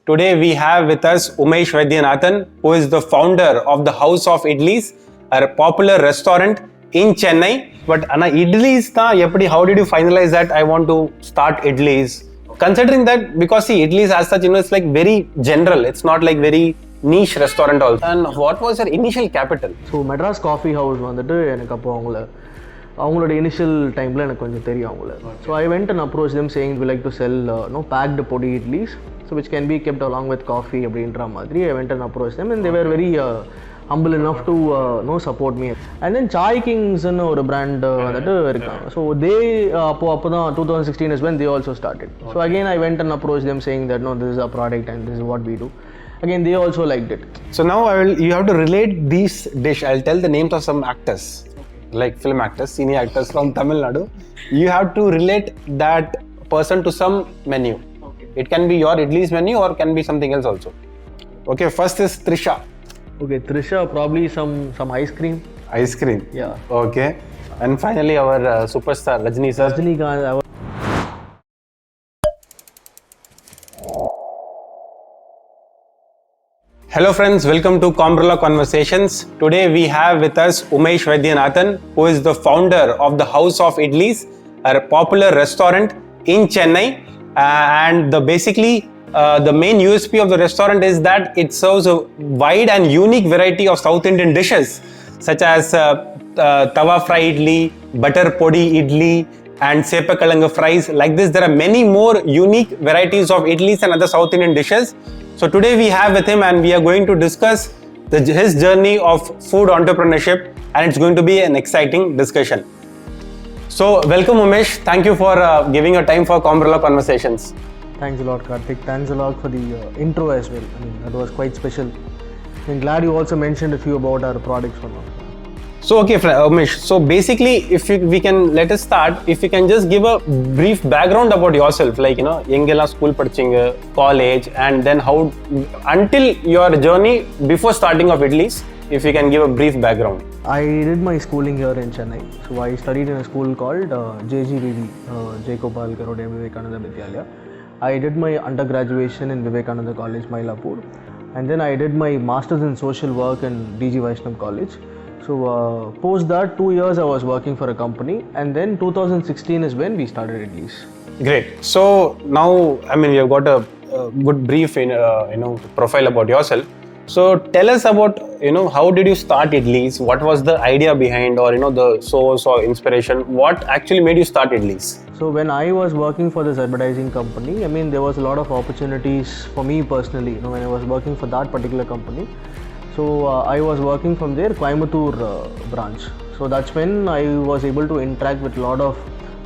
Today we have with us Umesh Vaidyanathan, who is the founder of the House of Idlis, a popular restaurant in Chennai. But Anna, Idlis tha eppadi, how did you finalize that I want to start Idlis? Considering that, because see, Idlis as such, it's like very general. It's not like very niche restaurant also. And what was your initial capital? So Madras Coffee House வந்துட்டு எனக்கு அப்போ அவங்களோட initial டைமில் எனக்கு கொஞ்சம் தெரியும் அவங்கள. So I went and approach them saying we like to sell packed podi idlis so which can be kept along with coffee அப்படின்ற மாதிரி I went and approach them and they were very humble enough to support me. And then Chai Kings ன்னு ஒரு brand வந்துட்டு இருக்காங்க. So they அப்போ தான் 2016 is when they also started. So again I went and approached them saying that no, this is our product and this is what we do. Again they also liked it. So now you have to relate these dish. I'll tell the names of some actors, like film actors, senior actors from Tamil Nadu. You have to relate that person to some menu. Okay. It can be your Idlis menu or can be something else also. Okay, first is Trisha. Okay, Trisha, probably some ice cream. Ice cream? Yeah. Okay. And finally our superstar Rajni sir. Rajnikant. Hello friends, welcome to Combrella Conversations. Today we have with us Umesh Vaidyanathan, who is the founder of the House of Idlis, a popular restaurant in Chennai. And the main USP of the restaurant is that it serves a wide and unique variety of South Indian dishes, such as tawa fry idli, butter podi idli, and sepakalanga fries. Like this, there are many more unique varieties of idlis and other South Indian dishes. So today we have with him and we are going to discuss his journey of food entrepreneurship, and it's going to be an exciting discussion. So welcome Umesh, thank you for giving your time for Combrella Conversations. Thanks a lot, Karthik. Thanks a lot for the intro as well. I mean, that was quite special. I'm glad you also mentioned a few about our products for now. So, okay, Umesh. So, basically, we can let us start. If you can just give a brief background about yourself, like, Yengela school padichinga, college, and then how, until your journey before starting of Idlis, if you can give a brief background. I did my schooling here in Chennai. So, I studied in a school called JGVV, Jacob Garude Vivekananda Vidyalaya. I did my undergraduation in Vivekananda College, Mylapore, and then I did my Masters in Social Work in DG Vaishnav College. So post that 2 years I was working for a company, and then 2016 is when we started Idlis. Great. So now, I mean, you've got a good brief profile about yourself. So tell us about, how did you start Idlis? What was the idea behind, or the source or inspiration? What actually made you start Idlis? So when I was working for this advertising company, I mean, there was a lot of opportunities for me personally, when I was working for that particular company. So I was working from their Coimbatore branch. So that's when I was able to interact with a lot of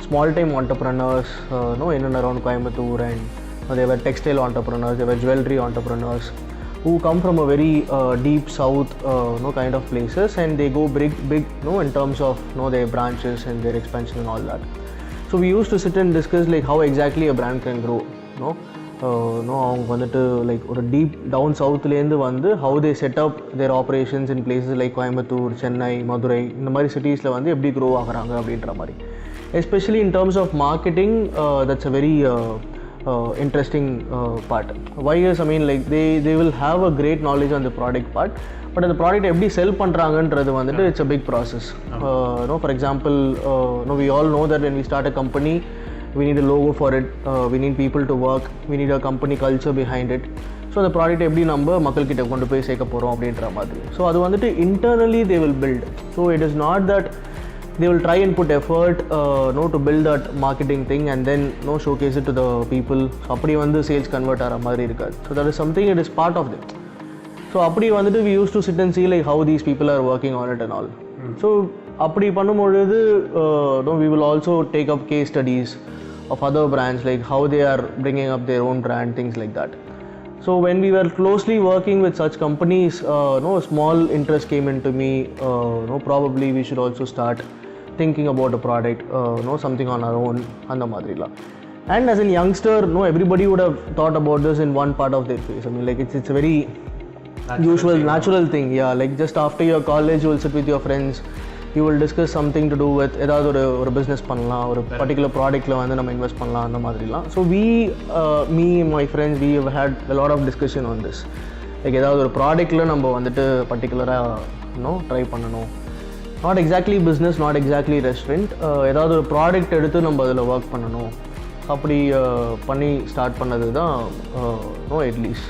small-time entrepreneurs, in and around Coimbatore, and they were textile entrepreneurs, they were jewelry entrepreneurs, who come from a very deep south, kind of places, and they go big, in terms of, their branches and their expansion and all that. So we used to sit and discuss like how exactly a brand can grow, அவங்க வந்துட்டு like ஒரு deep down சவுத்துலேருந்து வந்து how they set up their operations in places like Coimbatore, Chennai, Madurai, இந்த மாதிரி சிட்டிஸில் வந்து எப்படி grow ஆகுறாங்க அப்படின்ற மாதிரி. Especially in terms of marketing, that's a very interesting part. Why is, I mean, like they will have a great knowledge on the product part, but the product எப்படி செல் பண்ணுறாங்கன்றது வந்துட்டு it's a big process. For example, we all know that when we start a company, we need a logo for it, we need people to work, we need a company culture behind it. So the product எப்படி நம்ம மக்கள்கிட்ட கொண்டு போய் சேர்க்க போகிறோம் அப்படின்ற மாதிரி. So அது வந்துட்டு internally they will build. So it is not that they will try and put effort to build that marketing thing and then showcase it to the people. So அப்படி வந்து சேல்ஸ் கன்வெர்ட் ஆகிற மாதிரி இருக்காது. So that is something, it is part of them. So அப்படி வந்துட்டு we used to sit and see like how these people are working on it and all. So அப்படி பண்ணும்பொழுது we will also take up case studies of other brands, like how they are bringing up their own brand, things like that. So when we were closely working with such companies, a small interest came into me, probably we should also start thinking about a product, something on our own, and the madrila. And as a youngster, everybody would have thought about this in one part of their face. I mean, like it's a very natural thing. Yeah, like just after your college, you will sit with your friends, you will discuss something to do with ஏதாவது ஒரு business பண்ணலாம், ஒரு particular ப்ராடக்ட்டில் வந்து நம்ம invest பண்ணலாம் அந்த மாதிரிலாம். So me my friends we had a lot of discussion on this. Like ஏதாவது ஒரு ப்ராடக்ட்டில் நம்ம வந்துட்டு பர்டிகுலராக ட்ரை பண்ணணும். Not exactly business, not exactly restaurant, ஏதாவது ஒரு ப்ராடக்ட் எடுத்து நம்ம அதில் ஒர்க் பண்ணணும். அப்படி பண்ணி ஸ்டார்ட் பண்ணது தான் idlis.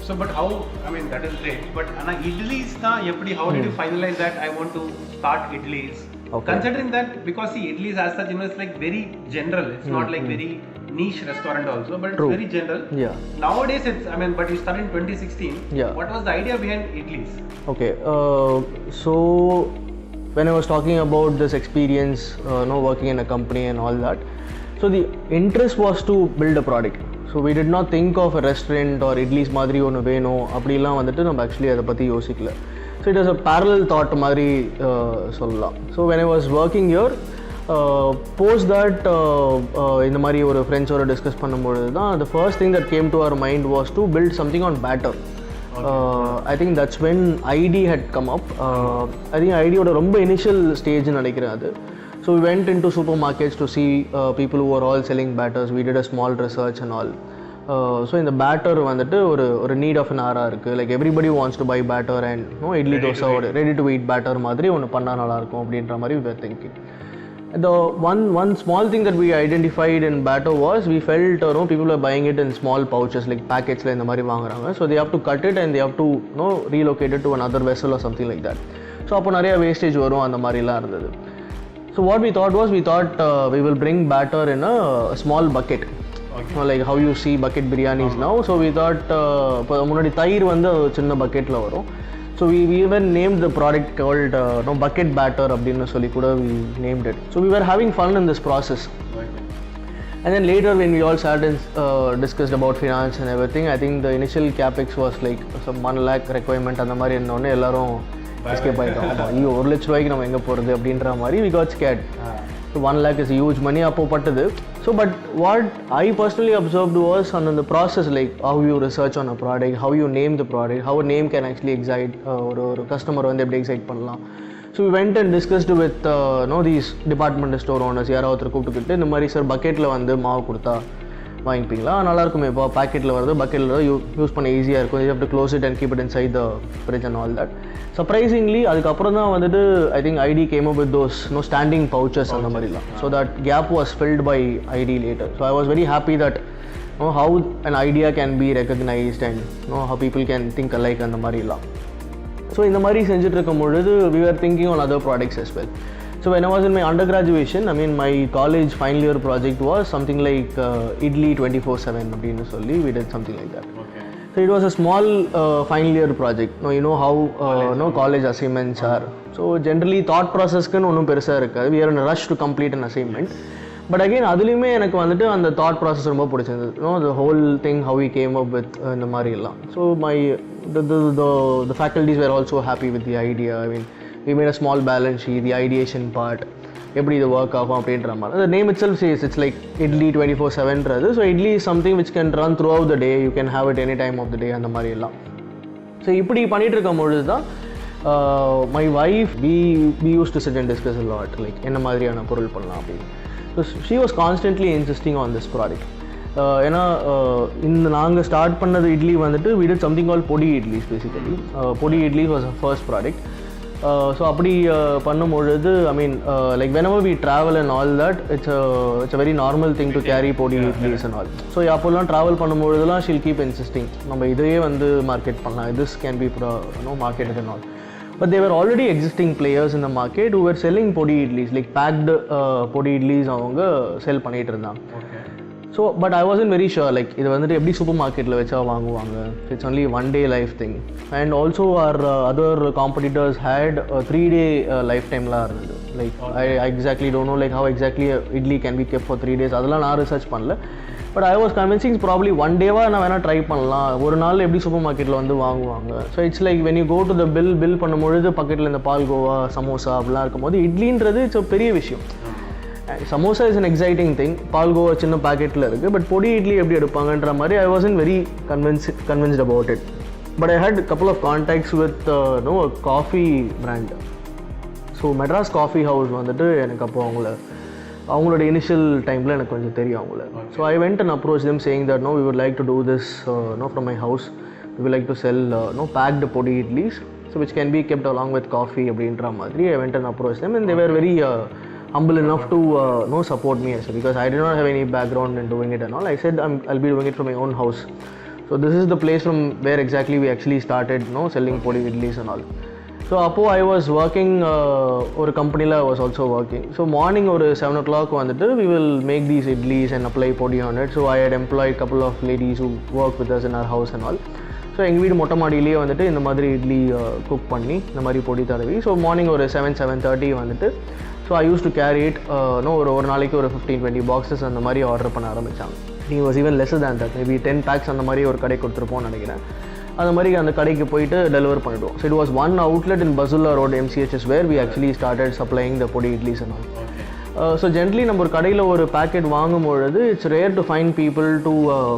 So but how, I mean that is great, but ana Idlis tha eppadi, how did you finalize that I want to start Idlis? Okay. Considering that, because see Idlis as such, it's like very general, it's not like very niche restaurant also, but it's very general. Yeah. Nowadays it's, I mean, but you started in 2016. Yeah. What was the idea behind Idlis? Okay, so when I was talking about this experience, working in a company and all that, so the interest was to build a product. So we did not think of a restaurant or Idlis மாதிரி ஒன்று வேணும் அப்படிலாம் வந்துட்டு நம்ம actually அதை பற்றி யோசிக்கல. So it was a parallel thought மாதிரி சொல்லலாம். So when I was working here, post that இந்த மாதிரி ஒரு ஃப்ரெண்ட்ஸோட டிஸ்கஸ் பண்ணும்பொழுது தான் the first thing that came to our mind was to build something on batter. I think that's when ID had come up. I think ID ஓட ரொம்ப initial ஸ்டேஜ்னு நினைக்கிறேன் அது. So we went into supermarkets to see people who were all selling batters. We did a small research and all. So in the batter வந்துட்டு ஒரு need of an hour இருக்குது. Like everybody wants to buy batter and idli dosa ஒரு ready to eat batter மாதிரி ஒன்று பண்ணால் நல்லாயிருக்கும் அப்படின்ற மாதிரி we were thinking. The one small thing that we identified in batter was we felt people are buying it in small pouches, like packetsல இந்த மாதிரி வாங்குறாங்க. So they have to cut it and they have to relocate it to another vessel or something like that. So அப்போ நிறைய wastage வரும் அந்த மாதிரிலாம் இருந்தது. So what we thought was, we will bring batter in a small bucket. Okay. Like how you see bucket biryanis now. So we thought முன்னாடி தயிர் வந்து சின்ன பக்கெட்டில் வரும். So we even named the product called bucket batter அப்படின்னு சொல்லி கூட we named it. So we were having fun in this process. Okay. And then later when we all sat and discussed about finance and everything, I think the initial capex was like some 1 lakh requirement அந்த மாதிரி என்னொன்னே எல்லாரும் escape ஆகிட்டோம். ஐயோ 1 லட்ச ரூபாய்க்கு நம்ம எங்கே போகிறது அப்படின்ற மாதிரி we got scared. So 1 lakh is huge money அப்போ பட்டது. So but what I personally observed was on the process, like how you research on a product, how you name the product, how a name can actually excite ஒரு customer வந்து எப்படி excite பண்ணலாம். So we went and discussed with these department store owners. யாராவது கூப்பிட்டுக்கிட்டு இந்த மாதிரி sir பக்கெட்டில் வந்து மாவு கொடுத்தா வாங்கிப்பீங்களா, நல்லாயிருக்குமே இப்போ பேக்கெட்டில் வருது, பக்கெட்டில் யூஸ் பண்ண ஈஸியாக இருக்கும், you have to close it and keep it inside the fridge and all that. Surprisingly அதுக்கப்புறம் தான் வந்துட்டு I think ID came up with those standing pouches அந்த மாதிரிலாம். So that gap was filled by ID later. So I was very happy that how an idea can be recognized and how people can think alike அந்த மாதிரிலாம். So இந்த மாதிரி செஞ்சுட்டு இருக்கும் பொழுது we were thinking on other products as well. So when I was in my undergraduation, I mean my college final year project was something like Idli 24/7 அப்படின்னு சொல்லி we did something like that. Okay. So it was a small final year project. You know how college assignments are. So generally thought process-க்குன்னு ஒன்றும் பெருசாக இருக்காது. We are in a rush to complete an assignment. But again அதுலேயுமே எனக்கு வந்துட்டு அந்த thought process ரொம்ப பிடிச்சிருந்தது. The whole thing how we came up with இந்த மாதிரி எல்லாம். So the faculties were also happy with the idea. I mean we made a small balance sheet, the ideation part, எப்படி இது ஒர்க் ஆகும் அப்படின்ற மாதிரி. The name itself says it's like Idli 24/7ன்றது. So Idli is something which can run throughout the day, you can have it any time of the day அந்த மாதிரி எல்லாம். So இப்படி பண்ணிட்டு இருக்கும் பொழுது தான் my wife, we used to sit and discuss a lot, like என்ன மாதிரியான பொருள் பண்ணலாம் அப்படின்னு. So she was constantly insisting on this product. ஏன்னா இந்த நாங்கள் ஸ்டார்ட் பண்ணது இட்லி வந்துட்டு we did something called பொடி idlis basically. Podi idli was a first product. So அப்படி பண்ணும்பொழுது I mean like whenever we travel and all that, it's a very normal thing to carry பொடி idlis and all. So அப்போல்லாம் ட்ராவல் பண்ணும்பொழுதுலாம் she'll keep insisting நம்ம இதையே வந்து market பண்ணலாம், this can be marketed and all. But there were already existing players in the market who were selling பொடி idlis, like packed பொடி இட்லிஸ் அவங்க செல் பண்ணிகிட்டு இருந்தாங்க. So but I wasn't very sure, like இது வந்துட்டு எப்படி சூப்பர் மார்க்கெட்டில் வச்சா வாங்குவாங்க, it's only 1 day life thing. And also our other competitors had a 3-day lifetimeலாம் இருந்தது. Like I exactly don't know like how exactly idli can be kept for 3 days, அதெல்லாம் நான் research பண்ணல. But I was convincing it's probably 1 day-வா நான் வேணால் try பண்ணலாம், ஒரு நாள் எப்படி சூப்பர் மார்க்கெட்டில் வந்து வாங்குவாங்க. So it's like when you go to the bill பண்ணும்பொழுது பக்கெட்டில் இந்த பால்கோவா சமோசா அப்படிலாம் இருக்கும்போது இட்லின்றது இட்ஸ் பெரிய விஷயம். Samosa is an exciting thing, palkova சின்ன பேக்கெட்டில் இருக்குது, பட் பொடி இட்லி எப்படி எடுப்பாங்கன்ற மாதிரி I wasn't very convinced about it. But I had a couple of contacts with a coffee brand. So Madras coffee house வந்துட்டு எனக்கு அப்போ அவங்களோட இனிஷியல் டைமில் எனக்கு கொஞ்சம் தெரியும் அவங்கள. So I went and approach them saying that no we would like to do this no from my house, we would like to sell no packed podi idlis so which can be kept along with coffee அப்படின்ற மாதிரி I went and approach them and they were very humble enough to support me also, because I did not have any background in doing it and all. I said I'll be doing it from my own house. So this is the place from where exactly we actually started selling podi idlis and all. So appo I was working or company la I was also working. So morning or 7 o'clock vandittu we will make these idlis and apply podi on it. So I had employed a couple of ladies who work with us in our house and all. So எங்கள் வீடு மொட்டை மாடியிலேயே வந்துட்டு இந்த மாதிரி idli cook பண்ணி இந்த மாதிரி பொடி தடவி ஸோ மார்னிங் ஒரு 7:30 வந்துட்டு so I use to carry it ஒரு நாளைக்கு ஒரு 15-20 பாக்ஸஸ் அந்த மாதிரி ஆர்டர் பண்ண ஆரம்பித்தாங்க. he was even lesser than that, maybe 10 packs அந்த மாதிரி ஒரு கடை கொடுத்துருப்போம்னு நினைக்கிறேன். அந்த மாதிரி அந்த கடைக்கு போயிட்டு டெலிவர் பண்ணிவிடுவோம். So it was one outlet in Pasulla road MCHS where we actually started supplying the podi idlis and all. So generally நம்ம ஒரு கடையில் ஒரு பேக்கெட் வாங்கும்பொழுது it's rare to find people to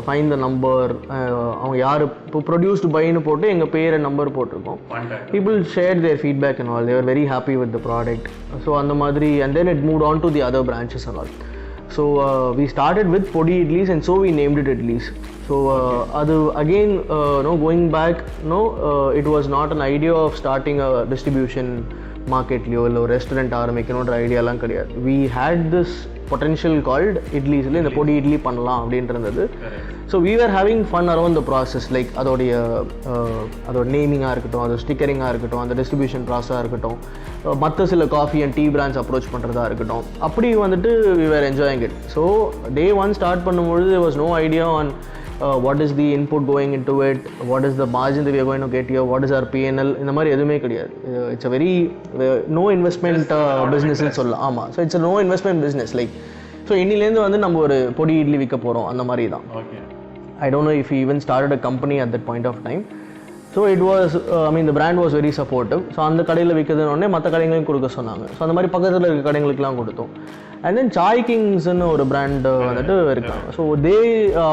find the number. அவங்க யார் இப்போ ப்ரொடியூஸ்டு பைன்னு போட்டு எங்கள் பேர் நம்பர் போட்டிருக்கோம். People share their feedback and all, they're very happy with the product. So அந்த மாதிரி and then it move on to the other branches and all. So we started with podi idlis and so we named it Idlis. So அது again going back it was not an idea of starting a distribution மார்க்கெட்லையோ இல்லை ஒரு restaurant ஆரம்பிக்கணுன்ற ஐடியாலாம் கிடையாது. We had this potential called இட்லிஸில் இந்த பொடி இட்லி பண்ணலாம் அப்படின்றது. So we are having fun around the process, like அதோட நேமிங்காக இருக்கட்டும், அது ஸ்டிக்கரிங்காக இருக்கட்டும், அந்த டிஸ்ட்ரிபியூஷன் ப்ராசஸாக இருக்கட்டும், மற்ற சில coffee and tea brands approach பண்ணுறதா இருக்கட்டும், அப்படி வந்துட்டு we are enjoying it. So day one start பண்ணும்பொழுது there was no idea on what is the input going into it, what is the margin that we are going to get here, what is our P&L, இந்த மாதிரி எதுவுமே கிடையாது. It's a very no investment பிஸ்னஸ்ன்னு சொல்லலாம். ஆமாம், so it's no investment business. Like so இன்னிலேருந்து வந்து நம்ம ஒரு பொடி இட்லி விற்க போகிறோம் அந்த மாதிரி தான். I don't know if he even started a company at that point of time. So it was, the brand was very supportive. So அந்த கடையில் விற்கிறதுனோடனே மற்ற கடைகளையும் கொடுக்க சொன்னாங்க. ஸோ அந்த மாதிரி பக்கத்தில் இருக்க கடைகளுக்கெலாம் கொடுத்தோம். அண்ட் தென் சாய் கிங்ஸ்ன்னு ஒரு பிராண்ட் வந்துட்டு இருக்காங்க. ஸோ தே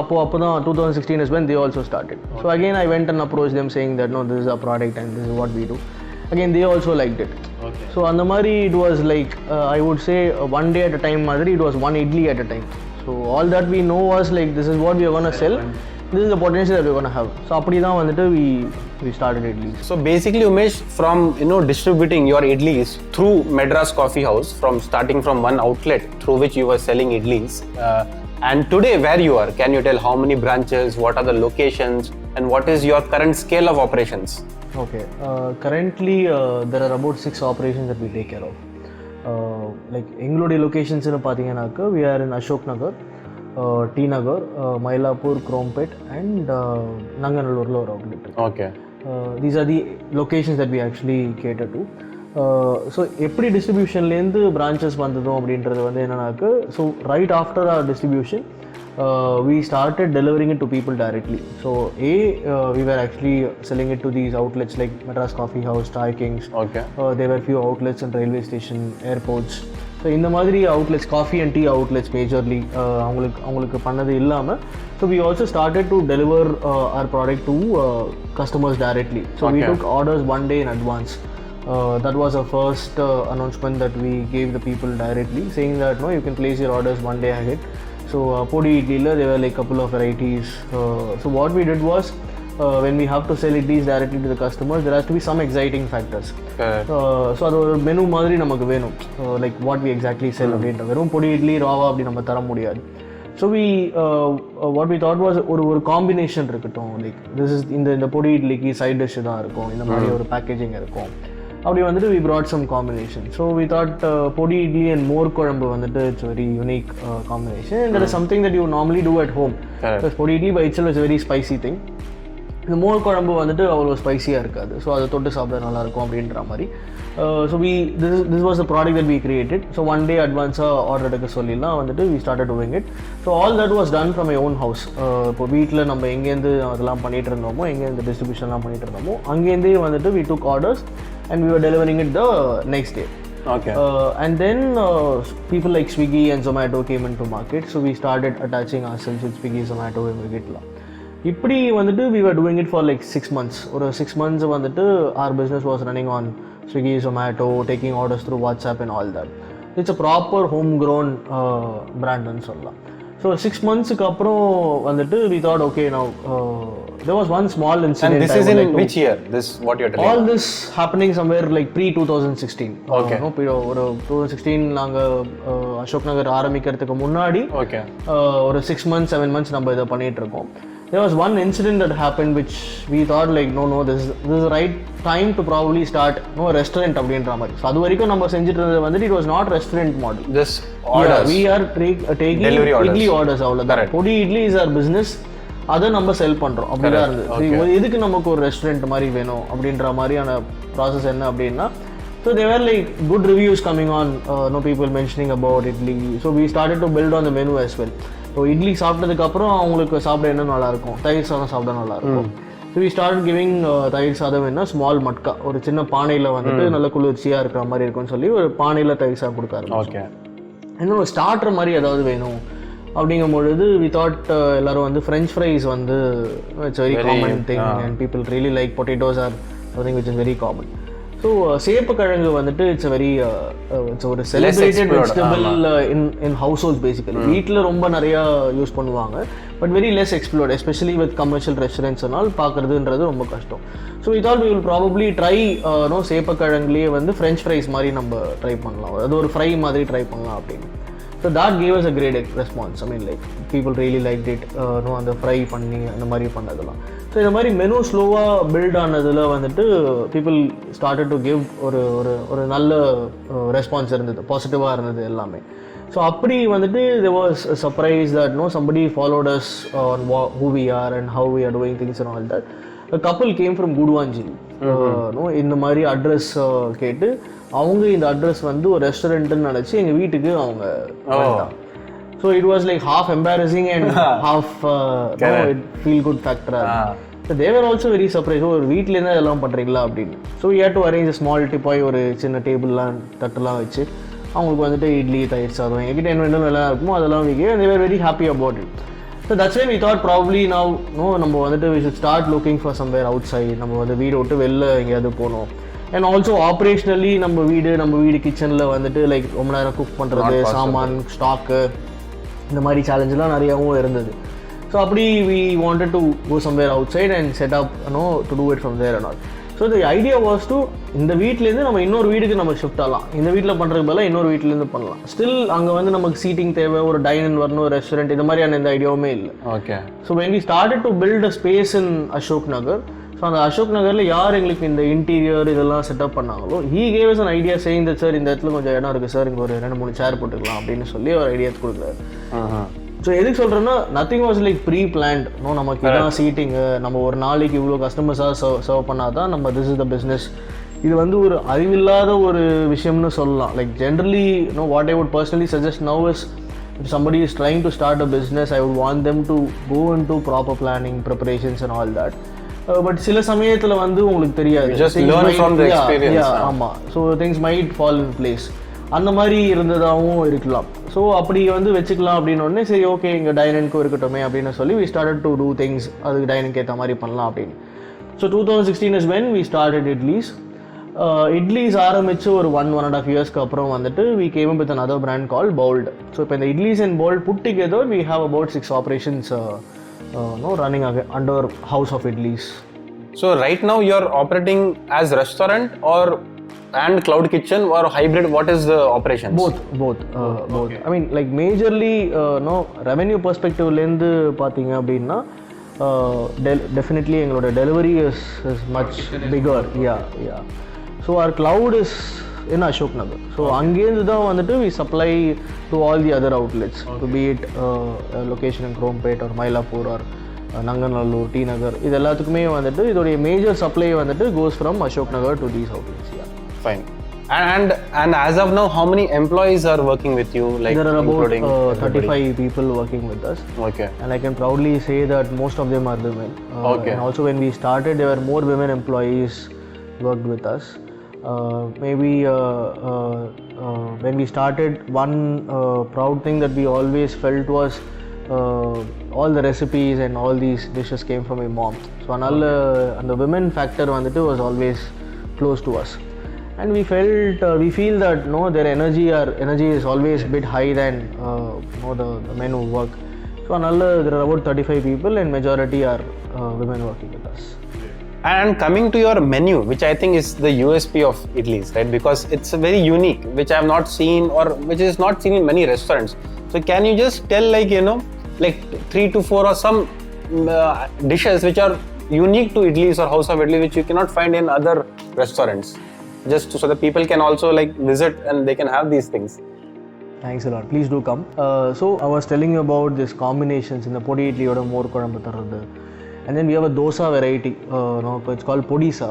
அப்போ தான் 2016 is when they also started. So again I went and approached them saying that no, this is our product and this is what we do. Again they also liked it. So அந்த மாதிரி it was like I would say one day at a time மாதிரி, it was one idli at a time. So all that we know was like this is what we are going to sell, this is the potential that we are going to have. So அப்படி தான் வந்துட்டு we started Idlis. So basically Umesh, from distributing your idlis through Madras Coffee House, from starting from one outlet through which you were selling idlis, and today where you are, can you tell how many branches, what are the locations, and what is your current scale of operations? Okay, currently there are about 6 operations that we take care of. Like எங்களுடைய லொகேஷன்ஸ்னு பார்த்தீங்கன்னாக்க we are in Ashok Nagar, T Nagar, Mylapore, Krompet and Nanganallurla ஒரு outlet. Okay. These are the locations that we actually cater to. So எப்படி டிஸ்ட்ரிபியூஷன்லேருந்து branches வந்ததும் அப்படின்றது வந்து என்னன்னாக்க, so right after our distribution we started delivering it to people directly. So we were actually selling it to these outlets like Madras Coffee House, Chai Kings. Okay. There were few outlets in railway station, airports. So இந்த மாதிரி outlets, coffee and tea outlets majorly அவங்களுக்கு பண்ணது இல்லாமல், so we also started to deliver our product to customers directly. So we took orders one day in advance. That was our first announcement that we gave the people directly, saying that no, you can place your orders one day ahead. So podi idli, there were like couple of varieties. So what we did was, when we have to sell idlis directly to the customers, there has to be some exciting factors. So அது ஒரு menu மாதிரி நமக்கு வேணும், like what we exactly sell அப்படின்ற. வெறும் பொடி இட்லி ராவா அப்படி நம்ம தர முடியாது. So what we thought was ஒரு காம்பினேஷன் இருக்கட்டும், லைக் திஸ் இஸ் இந்த பொடி இட்லிக்கு சைட் டிஷ் தான் இருக்கும், இந்த மாதிரி ஒரு பேக்கேஜிங் இருக்கும். அப்படி வந்துட்டு we brought some combination. So we thought பொடி இட்லி and மோர் குழம்பு வந்துட்டு it's a very unique combination, and that is something that you normally do at home. Because பொடி idli by itself is a very spicy thing. இந்த மோர் குழம்பு வந்துட்டு அவ்வளோ ஸ்பைசியாக இருக்காது, so அதை தொட்டு சாப்பிட நல்லாயிருக்கும் அப்படின்ற மாதிரி. So this was the product that we created. So one day அட்வான்ஸாக ஆர்டர் எடுக்க சொல்லிலாம் வந்துட்டு we started doing it. So all that was done from my own house. இப்போ வீட்டில் நம்ம எங்கேருந்து அதெல்லாம் பண்ணிகிட்டு இருந்தோமோ, எங்கேருந்து டிஸ்ட்ரிபியூஷன்லாம் பண்ணிகிட்டு இருந்தோமோ, அங்கேருந்தே வந்துட்டு we took orders and we were delivering it the next day. Okay. And then people like Swiggy and Zomato came into market, so we started attaching ourselves with Swiggy, Zomato, and Vigitla. இப்படி வந்துட்டு we were doing it for like 6 months. ஒரு 6 months வந்துட்டு our business was running on Swiggy, Zomato, taking orders through WhatsApp and all that. It's a proper homegrown brand ன்னு சொல்லலாம். So 6 monthsக்கு அப்புறம் வந்துட்டு we thought okay now there was one small incident. And this is in which year? This what you're telling? All this happening somewhere like pre 2016. Okay. ஒரு 2016 நாங்க அசோக் நகர் ஆரம்பிக்கிறதுக்கு முன்னாடி ஒரு 6 months 7 months நம்ம இதை பண்ணிட்டு இருக்கோம். There was one incident that happened which we thought like no this is the right time to probably start restaurant அப்படின்ற மாதிரி. So அது வரைக்கும் நம்ம செஞ்சிட்டு இருந்தது வந்து it was not restaurant model. This orders. Yeah, we are taking idli orders அவ்வளவுதான். பொடி இட்லி is our business. அதை நம்ம செல் பண்றோம் அப்படிதான் இருந்தது. எதுக்கு நமக்கு ஒரு ரெஸ்டாரண்ட் மாதிரி வேணும் அப்படின்ற மாதிரியான ப்ராசஸ் என்ன அப்படின்னா so they were like good reviews coming on, no people mentioning about idli. So we started to build on the menu as well. So idli சாப்பிட்டதுக்கு அப்புறம் அவங்களுக்கு சாப்பிட என்ன நல்லா இருக்கும், தயிர் சாதம் சாப்பிட நல்லா இருக்கும். So we started giving தயிர் சாதம் என்ன ஸ்மால் மட்கா, ஒரு சின்ன பானையில வந்துட்டு நல்ல குளிர்ச்சியா இருக்கிற மாதிரி இருக்கும்னு சொல்லி ஒரு பானையில தயிர் சாதம் கொடுத்தாரு. இன்னும் ஸ்டார்டர் மாதிரி ஏதாவது வேணும் அப்படிங்கும் பொழுது we thought எல்லாரும் வந்து French fries வந்து it's very common thing and people really like potatoes are something which is very common. So சேப்பக்கிழங்கு வந்துட்டு it's a very it's ஒரு celebrated vegetable in households basically. வீட்டில் ரொம்ப நிறையா யூஸ் பண்ணுவாங்க but very less explored, especially with commercial restaurants and all. பார்க்குறதுன்றது ரொம்ப கஷ்டம். So we thought we will probably try சேப்பக்கிழங்குலேயே வந்து French fries மாதிரி நம்ம ட்ரை பண்ணலாம், அது ஒரு ஃப்ரை மாதிரி ட்ரை பண்ணலாம் அப்படின்னு. So that gave us a great response. I mean like people really liked it. அந்த ஃப்ரை பண்ணி அந்த மாதிரி பண்ணதெல்லாம். ஸோ இந்த மாதிரி மெனு ஸ்லோவாக பில்ட் ஆனதில் வந்துட்டு பீப்புள் ஸ்டார்டட் டு கிவ் ஒரு ஒரு ஒரு நல்ல ரெஸ்பான்ஸ் இருந்தது, பாசிட்டிவாக இருந்தது எல்லாமே. ஸோ அப்படி வந்துட்டு there was a surprise that somebody followed us on who we are and how we are doing things and all that. A couple came from Guduvanjili. இந்த மாதிரி அட்ரஸ் கேட்டு அவங்க இந்த அட்ரஸ் வந்து ஒரு ரெஸ்டாரண்ட்னு நினச்சி எங்கள் வீட்டுக்கு அவங்க வந்தாங்க. So it was like half embarrassing and half it feel good factor. So they were also very surprised. ஒரு வீட்டிலேருந்து எல்லாம் பண்ணுறீங்களா அப்படின்னு. So we had to arrange a small டிப்பாய் ஒரு சின்ன டேபிள்லாம் தட்டெல்லாம் வச்சு அவங்களுக்கு வந்துட்டு இட்லி தயிர் சாதம் எங்கிட்ட என்ன வேணும் எல்லாம் இருக்குமோ அதெல்லாம் we gave and they were very happy about it. So that's why we thought probably now நம்ம வந்துட்டு we should start looking for somewhere outside. நம்ம வந்து வீடு விட்டு வெளில எங்கேயாவது போகணும். And also operationally நம்ம வீடு கிச்சனில் வந்துட்டு லைக் ரொம்ப நேரம் குக் பண்ணுறது, சாமான் ஸ்டாக்கு, இந்த மாதிரி சேலஞ்செலாம் நிறையாவும் இருந்தது. ஸோ அப்படி we wanted to go somewhere outside and set up to do it from there and all. So the idea was to இந்த வீட்டிலேருந்து நம்ம இன்னொரு வீட்டுக்கு நம்ம ஷிஃப்ட் ஆகலாம், இந்த வீட்டில் பண்ணுறதுக்கு பதிலாக இன்னொரு வீட்டிலேருந்து பண்ணலாம். ஸ்டில் அங்கே வந்து நமக்கு சீட்டிங் தேவை, ஒரு டைனிங் வரணும், ஒரு ரெஸ்டாரண்ட், இந்த மாதிரியான எந்த ஐடியாவுமே இல்லை. Okay. So when we started to build a space in Ashok Nagar, so அந்த அசோக் நகரில் யார் எங்களுக்கு இந்த இன்டீரியர் இதெல்லாம் செட்டப் பண்ணாங்களோ he gave us an idea saying that sir இந்த இடத்துல கொஞ்சம் இடம் இருக்குது சார், இங்கே ஒரு 2-3 சேர் போட்டுக்கலாம் அப்படின்னு சொல்லி ஒரு ஐடியா கொடுக்குறாரு. ஸோ எதுக்கு சொல்கிறேன்னா nothing was like pre planned. நமக்கு இதான் சீட்டிங்கு, நம்ம ஒரு நாளைக்கு இவ்வளோ கஸ்டமர்ஸாக சர்வ் பண்ணால் தான் நம்ம திஸ் இஸ் த பிஸ்னஸ். இது வந்து ஒரு அறிவில்லாத ஒரு விஷயம்னு சொல்லலாம். Like generally what I would personally suggest now is if somebody is trying to start a business, I would want them to go into proper planning, preparations and all that. But சில சமயத்தில் வந்து உங்களுக்கு தெரியாது, ஆமாம், so things might fall in place, அந்த மாதிரி இருந்ததாகவும் இருக்கலாம். ஸோ அப்படி வந்து வச்சுக்கலாம் அப்படின்னு சரி ஓகே இங்கே டைனிங்க்கும் இருக்கட்டுமே அப்படின்னு சொல்லி we started to do things, அதுக்கு டைனிங்க்கு ஏற்ற மாதிரி பண்ணலாம் அப்படின்னு. So 2016 is when we started Idlis. Idlis ஆரம்பித்து ஒரு 1.5 yearsக்கு அப்புறம் வந்துட்டு we came up with another brand called Bold. So இப்போ இந்த Idlis and Bold put together we have about 6 operations running under House of Idlis. So right now you're operating as restaurant or and cloud kitchen or hybrid? What is the operations? Both. Okay. I mean like majorly revenue perspective lende pathinga appadina definitely engaloda delivery is much bigger. Yeah. So our cloud is in Ashok Nagar. So அங்கேருந்து தான் வந்துட்டு we supply to all the other outlets, be it location in Krompet or Mylapore or Nanganallur, T Nagar. இது எல்லாத்துக்குமே வந்துட்டு இதோடைய major supply வந்துட்டு goes from Ashok Nagar to these outlets. Yeah. Fine. And as of now, how many employees are working with you? Like there are about 35 people working with us. Okay. And I can proudly say that most of them are women. Okay. And also when we started, there were more women employees worked with us. Maybe when we started, one proud thing that we always felt was all the recipes and all these dishes came from my mom. So another and the women factor vandu was always close to us, and we feel that their energy is always a bit high than the men who work. So another there are about 35 people and majority are women working with us. And coming to your menu, which I think is the USP of Idlis, right? Because it's very unique, which I have not seen or which is not seen in many restaurants. So can you just tell like 3 to 4 or some dishes which are unique to Idlis or House of Idlis which you cannot find in other restaurants, just so that people can also like visit and they can have these things. Thanks a lot. Please do come. So I was telling you about these combinations in the podi idli oda more kodambu tharradhu. And then we have a dosa variety, it's called podisa,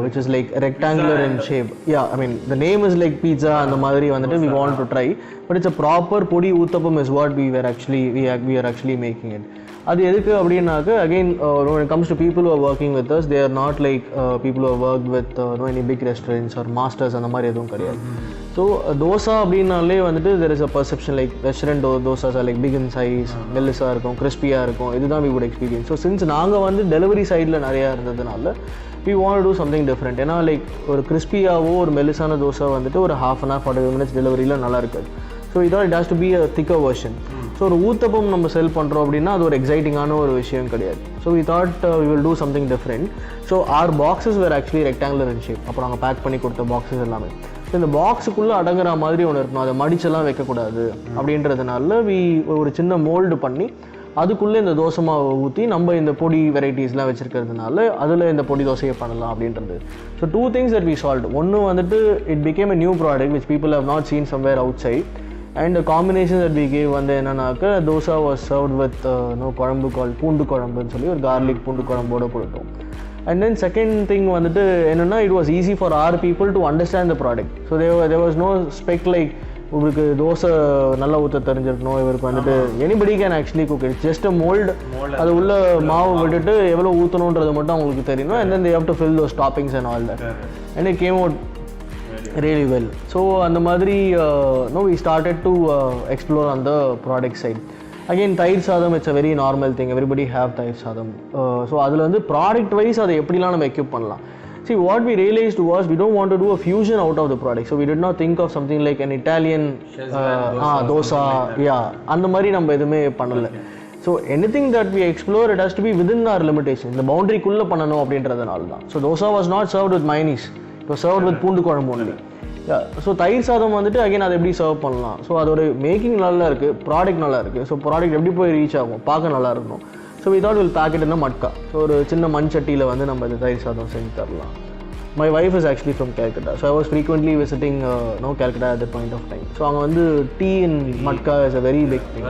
which is like rectangular in shape. Yeah, I mean the name is like pizza and the madri vandu we want to try, but it's a proper podi uttapam is what we are actually making it. அது எதுக்கு அப்படின்னாக்க again when it comes to people who are working with us, they are not like people who have worked with any big restaurants or masters அந்த மாதிரி எதுவும் கிடையாது. So dosa அப்படின்னாலே வந்துட்டு there is a perception like restaurant dosas are like big in size, மெல்லிசாக இருக்கும், கிறிஸ்பியாக இருக்கும், இதுதான் we would experience. So since நாங்கள் வந்து டெலிவரி சைடில் நிறையா இருந்ததுனால we want to do something different. ஏன்னா லைக் ஒரு கிறிஸ்பியாவோ ஒரு மெல்லிசான தோசை வந்துட்டு ஒரு half an hour 45 minutes டெலிவரியில் நல்லா இருக்காது. ஸோ இதான் it has to be a thicker version. So ஒரு ஊத்தப்பம் நம்ம செல் பண்ணுறோம் அப்படின்னா அது ஒரு எக்ஸைட்டிங்கான ஒரு விஷயம் கிடையாது. So we thought we will do something different. So our boxes were actually rectangular in shape. அப்போ நாங்கள் பேக் பண்ணி கொடுத்த பாக்ஸஸ் எல்லாமே ஸோ இந்த பாக்ஸுக்குள்ளே அடங்குற மாதிரி ஒன்று இருக்கணும், அதை மடிச்செல்லாம் வைக்கக்கூடாது அப்படின்றதுனால ஒரு சின்ன மோல்டு பண்ணி அதுக்குள்ளே இந்த தோசை மாவை ஊற்றி நம்ம இந்த பொடி வெரைட்டிஸ்லாம் வச்சுருக்கிறதுனால அதில் இந்த பொடி தோசையை பண்ணலாம் அப்படின்றது. So 2 things that we solved. ஒன்று வந்துட்டு it became a new product which people have not seen somewhere outside. And the combination that we gave வந்து என்னன்னாக்க dosa was served with குழம்பு called பூண்டு குழம்புன்னு சொல்லி ஒரு garlic பூண்டு குழம்போட கொடுத்தோம். And then second thing வந்துட்டு என்னன்னா it was easy for our people to understand the product. So there was no spec like இவருக்கு தோசை நல்லா ஊற்ற தெரிஞ்சிருக்கணும், இவருக்கு வந்துட்டு anybody can actually cook it. Just a mold, அது உள்ள மாவு விட்டுட்டு எவ்வளோ ஊற்றணுன்றது மட்டும் அவங்களுக்கு தெரியணும். And then they have to fill those toppings and all that. And it came out really well. So அந்த மாதிரி we started to explore on the product side. Again தயிர் சாதம் it's a very normal thing, everybody have தயிர் சாதம். So அதில் வந்து product wise அதை எப்படிலாம் நம்ம எக்யூப் பண்ணலாம். See what we realized was we don't want to do a fusion out of the product. So we did not think of something like an Italian dosa, அந்த மாதிரி நம்ம எதுவுமே பண்ணல. So anything that we explore, it has to be within our limitation. இந்த பவுண்டரிக்குள்ளே பண்ணணும் அப்படின்றதுனால தான். So dosa was not served with mayonnaise. It was served with பூண்டு குழம்பு only. ஸோ தயிர் சாதம் வந்துட்டு அகைன் அதை எப்படி சர்வ் பண்ணலாம். ஸோ அதோட மேக்கிங் நல்லா இருக்குது, ப்ராடக்ட் நல்லா இருக்குது. ஸோ ப்ராடக்ட் எப்படி போய் ரீச் ஆகும், பார்க்க நல்லா இருக்கணும். So we thought we'll pack it in a matka. So ஒரு சின்ன மண் சட்டியில் வந்து நம்ம இந்த தயிர் சாதம் செஞ்சு தரலாம். My wife is actually from Calcutta, so I was frequently visiting Calcutta at that point of time. So அங்கே வந்து tea in matka is a very big thing.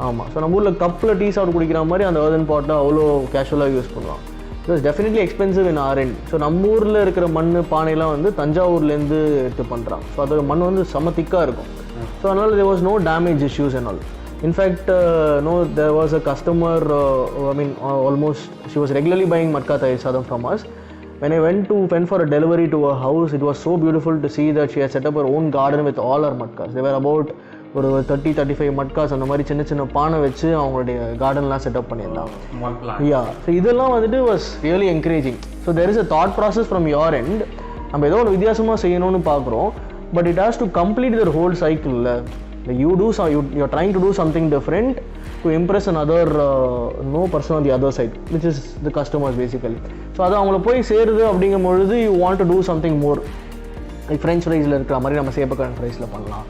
ஆமாம், ஸோ நம்ம ஊரில் கப்பில் டீ சாப்பிட்டு குடிக்கிற மாதிரி அந்த earthen pot அவ்வளோ கேஷுவலாக யூஸ் பண்ணுவோம். It was definitely expensive in our end. So நம்ம ஊரில் இருக்கிற மண் பானையெல்லாம் வந்து தஞ்சாவூர்லேருந்து எடுத்து பண்ணுறாங்க. ஸோ அதோட மண் வந்து செம திக்காக இருக்கும். ஸோ அதனால் there was no damage issues and all. In fact, there was a customer, almost she was regularly buying matka thayir sadam from us. When I went for a delivery to her house, it was so beautiful to see that she had set up her own garden with all her matkas. There were about ஒரு 30-35 மட்காஸ் அந்த மாதிரி சின்ன சின்ன பானை வச்சு அவங்களுடைய கார்டன்லாம் setup பண்ணியிருந்தாங்க. So இதெல்லாம் வந்துட்டு was really encouraging. So there is a thought process from your end. நம்ம ஏதோ ஒரு வித்தியாசமாக செய்யணும்னு பார்க்குறோம், but it has to complete the whole சைக்கிளில். you're trying to do something different to impress another person on the other side, which is the customers basically. So அது அவங்கள போய் சேருது அப்படிங்கும் பொழுது you want to do something more. Like French ஃப்ரைஸில் இருக்கிற மாதிரி நம்ம சேப்பக்காரன் ஃப்ரைஸில் பண்ணலாம்.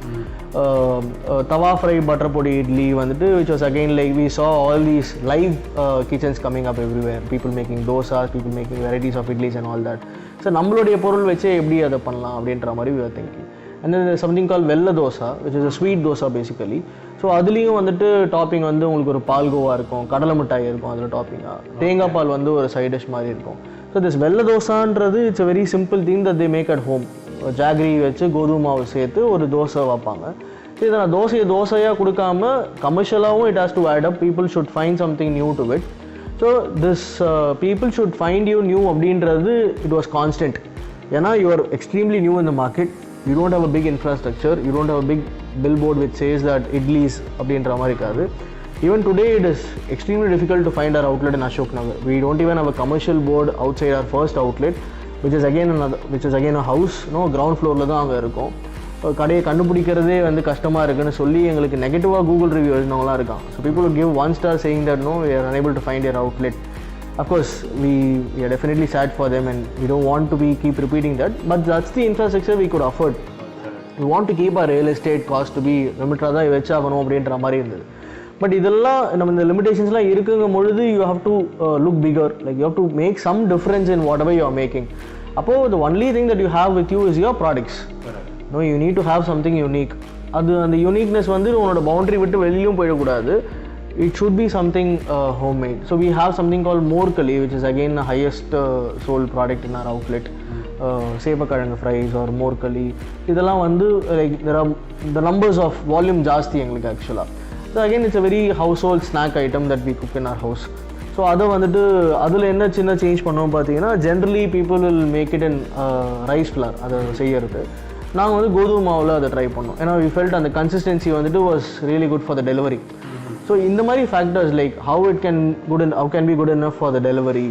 தவா ஃப்ரை பட்டர் பொடி இட்லி வந்துட்டு which was again like we saw all these live kitchens coming up everywhere, people making dosas, people making varieties of idlis and all that. So நம்மளுடைய பொருள் வச்சே எப்படி அதை பண்ணலாம் அப்படின்ற மாதிரி we were thinking. And then there's something called வெள்ளை dosa, which is a sweet dosa basically. So அதுலேயும் வந்துட்டு டாப்பிங் வந்து உங்களுக்கு ஒரு பால்கோவா இருக்கும், கடலை மிட்டாய் இருக்கும், அதில் டாப்பிங்காக தேங்காய் பால் வந்து ஒரு சைட் டிஷ் மாதிரி இருக்கும். ஸோ திஸ் வெள்ளை தோசான்றது it's a very simple thing that they make at home. Jaggery வச்சு கோதுமை மாவு சேர்த்து ஒரு தோசை வைப்பாங்க. இதை நான் தோசையாக கொடுக்காம கமர்ஷியலாகவும் it has to add up. People should find something new to it. So this people should find you new அப்படின்றது இட் வாஸ் கான்ஸ்டன்ட். ஏன்னா you are extremely new in the market. You don't have a big infrastructure, you don't have a big billboard which says that Idlis அப்படின்ற மாதிரி இருக்காது. Even today it is extremely difficult to find our outlet in Ashok Nagar. We don't even have a commercial board outside our first outlet, which is again a house, ground floor la dhaan anga irukom. கடையை கண்டுபிடிக்கிறதே வந்து கஷ்டமாக இருக்குன்னு சொல்லி எங்களுக்கு நெகட்டிவாக Google review எழுதினவங்களாம் இருக்காங்க. So people give 1 star saying that no, we are unable to find your outlet. Of course, we are definitely sad for them and we don't want to keep repeating that, but that's the infrastructure we could afford. We want to keep our real estate cost to be லிமிட்டாக தான் வச்சாகணும் அப்படின்ற மாதிரி இருந்தது. But இதெல்லாம் நம்ம இந்த லிமிடேஷன்ஸ்லாம் இருக்குங்கும் பொழுது you have to look bigger, like you have to make some difference in whatever you are making. அப்போது the only thing that you have with you is your products. No, you need to have something unique. அது அந்த uniqueness வந்து உன்னோட boundary விட்டு வெளியும் போயிடக்கூடாது. It should be something homemade. So we have something called Morkali, which is again the highest sold product in our outlet. Sepakazhangu fries or Morkali. இதெல்லாம் வந்து like there are the numbers of volume ஜாஸ்தி எங்களுக்கு ஆக்சுவலாக. So again it's a very household snack item that we cook in our house. So அதை வந்துட்டு அதில் என்ன சின்ன சேஞ்ச் பண்ணோம் பார்த்தீங்கன்னா, generally people will make it in rice flour அதை செய்யறது. நாங்கள் வந்து கோதுமை மாவில் அதை ட்ரை பண்ணோம். ஏன்னா வி ஃபெல்ட் அந்த கன்சிஸ்டன்சி வந்துட்டு was really good for the delivery. So இந்த மாதிரி factors like how can be good enough for the delivery,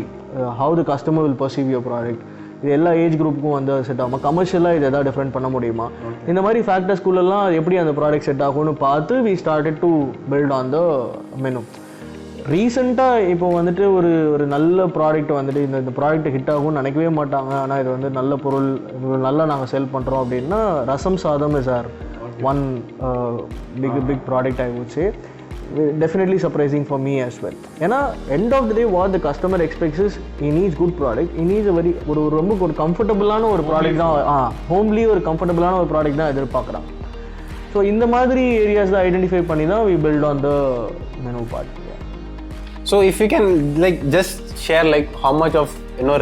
how the customer will perceive your product, இது எல்லா ஏஜ் குரூப்புக்கும் வந்து செட் ஆகுமா, கமர்ஷியலாக இது எதாவது டிஃப்ரெண்ட் பண்ண முடியுமா, இந்த மாதிரி ஃபேக்டர்ஸ்குள்ளெல்லாம் எப்படி அந்த ப்ராடக்ட் செட் ஆகும்னு பார்த்து we started to build on the menu. ரீசெண்டாக இப்போ வந்துட்டு ஒரு நல்ல ப்ராடக்ட் வந்துட்டு இந்த ப்ராடக்ட் ஹிட் ஆகும்னு நினைக்கவே மாட்டாங்க, ஆனால் இது வந்து நல்ல பொருள், நல்லா நாங்கள் செல் பண்ணுறோம் அப்படின்னா rasam sadam is our one big product I would say. Definitely surprising for me as well. ஏன்னா end of the day what the customer expects is he needs good product, he needs a very ரொம்ப ஒரு கம்ஃபர்டபுளான ஒரு product தான், homely ஒரு கம்ஃபர்டபுளான ஒரு product தான் எதிர்பார்க்குறான். ஸோ இந்த மாதிரி ஏரியாஸ் தான் ஐடென்டிஃபை பண்ணி தான் we build on the menu part. So if you can like just share like how much of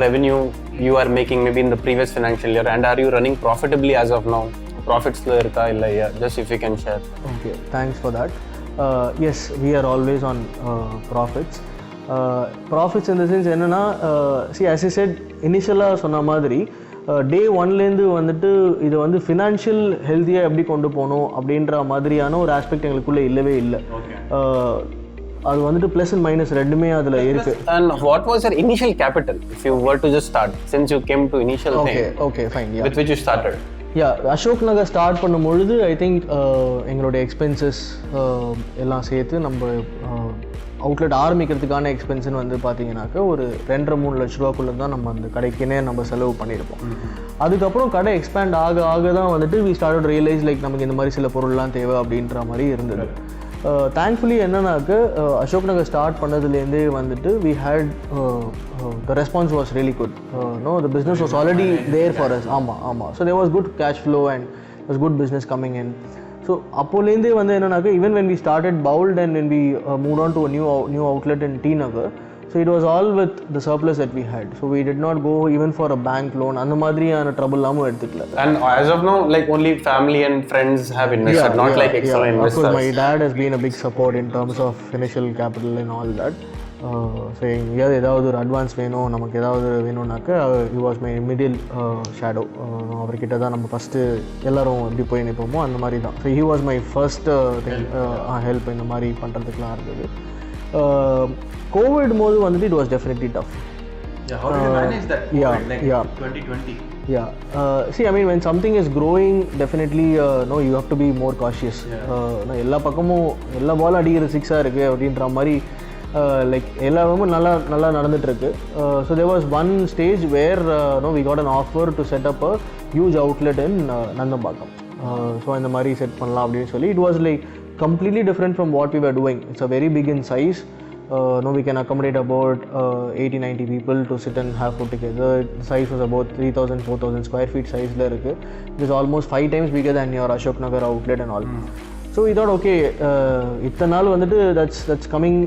revenue you are making maybe in the previous financial year, and are you running profitably as of now? Profits la irka illa, yeah, just if you can share. Okay, thanks for that. Yes, we are always on profits. Profits in the sense என்னன்னா, see as I said இனிஷியலாக சொன்ன மாதிரி டே ஒன்லேருந்து வந்துட்டு இது வந்து financial ஹெல்த்தியாக எப்படி கொண்டு போகணும் அப்படின்ற மாதிரியான ஒரு ஆஸ்பெக்ட் எங்களுக்குள்ளே இல்லவே இல்லை. அது வந்துட்டு ப்ளஸ் அண்ட் மைனஸ் ரெண்டுமே அதில் இருக்கு. And what was your initial capital if you were to just start, since you came to initial thing? Okay, fine, yeah. With which you started? Ashok Nagar start பண்ணும்பொழுது ஐ திங்க் எங்களுடைய expenses எல்லாம் சேர்த்து நம்ம outlet ஆரம்பிக்கிறதுக்கான எக்ஸ்பென்ஸ்னு வந்து பார்த்தீங்கன்னாக்கா ஒரு 2-3 லட்ச ரூபாக்குள்ளே தான் நம்ம அந்த கடைக்குன்னே நம்ம செலவு பண்ணியிருப்போம். அதுக்கப்புறம் கடை எக்ஸ்பேண்ட் ஆக தான் வந்துட்டு வி ஸ்டார்ட் ரியலைஸ் லைக் நமக்கு இந்த மாதிரி சில பொருள்லாம் தேவை அப்படின்ற மாதிரி இருந்தது. தேங்க்ஃபுல்லி என்னன்னாக்க அசோக் நகர் ஸ்டார்ட் பண்ணதுலேருந்தே வந்துட்டு we had the response was really good. The business was already there for us. ஆமாம். So there was good cash flow and there was good business coming in. So அப்போலேருந்தே வந்து என்னன்னாக்க even when we started Bowled and when we moved on to a new outlet in T Nagar, so it was all with the surplus that we had. So we did not go even for a bank loan. அந்த மாதிரியான trouble லாமும் எடுத்துக்கல. And as of now, like only family and friends have invested, not like external investors. Of course, my dad has been a big support in terms of initial capital and all that. So எங்கேயாவது ஏதாவது ஒரு advance வேணும், நமக்கு ஏதாவது வேணும்னாக்கா he was my middle shadow. அவர்கிட்ட தான் நம்ம ஃபஸ்ட்டு எல்லோரும் எப்படி போய் நிற்போமோ அந்த மாதிரி தான். So he was my first help இந்த மாதிரி பண்ணுறதுக்குலாம் இருந்தது. கோவிட் போது வந்துட்டு it was definitely tough. How did you manage that? Yeah. 2020. Yeah. See, I mean, when something is growing, definitely, you have to be more cautious. எல்லா பக்கமும் எல்லா பாலும் அடிக்கிற 6-ஆ இருக்குது அப்படின்ற மாதிரி லைக் எல்லாமே நல்லா நடந்துகிட்ருக்கு. So there was one stage where we got an offer to set up a huge outlet in Nandambakkam. So இந்த மாதிரி செட் பண்ணலாம் அப்படின்னு சொல்லி it was like completely different from what we were doing. It's a very big in size. We can accommodate about 80-90 people to sit and have food together. The size was about 3,000-4,000 square feet size la irukku. It is almost 5 times bigger than your Ashok Nagar outlet and all. So we thought okay, இத்தனை நாள் வந்துட்டு that's coming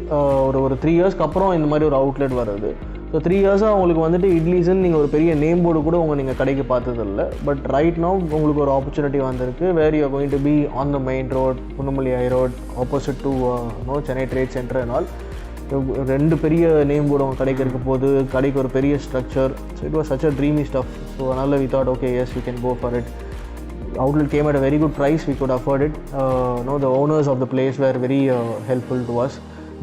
ஒரு 3 இயர்ஸ்க்கு அப்புறம் இந்த மாதிரி ஒரு outlet வருது. ஸோ 3 இயர்ஸாக உங்களுக்கு வந்துட்டு இட்லிஸ்ன்னு நீங்கள் ஒரு பெரிய நேம் போர்டு கூட நீங்கள் கடைக்கு பார்த்ததில்ல. பட் ரைட் நவ் உங்களுக்கு ஒரு ஆப்பர்ச்சுனிட்டி வந்திருக்கு where you are going to be on the main road, Poonamallee high road, opposite to Chennai trade centre and all. 2 பெரிய நேம் போர்டு அவங்க கடைக்கு இருக்க போது, கடைக்கு ஒரு பெரிய structure. So it was such a dreamy stuff. So அதனால் we thought okay yes we can go for it. Outlet came at a very good price, we could afford it. The owners of the place were very helpful to us.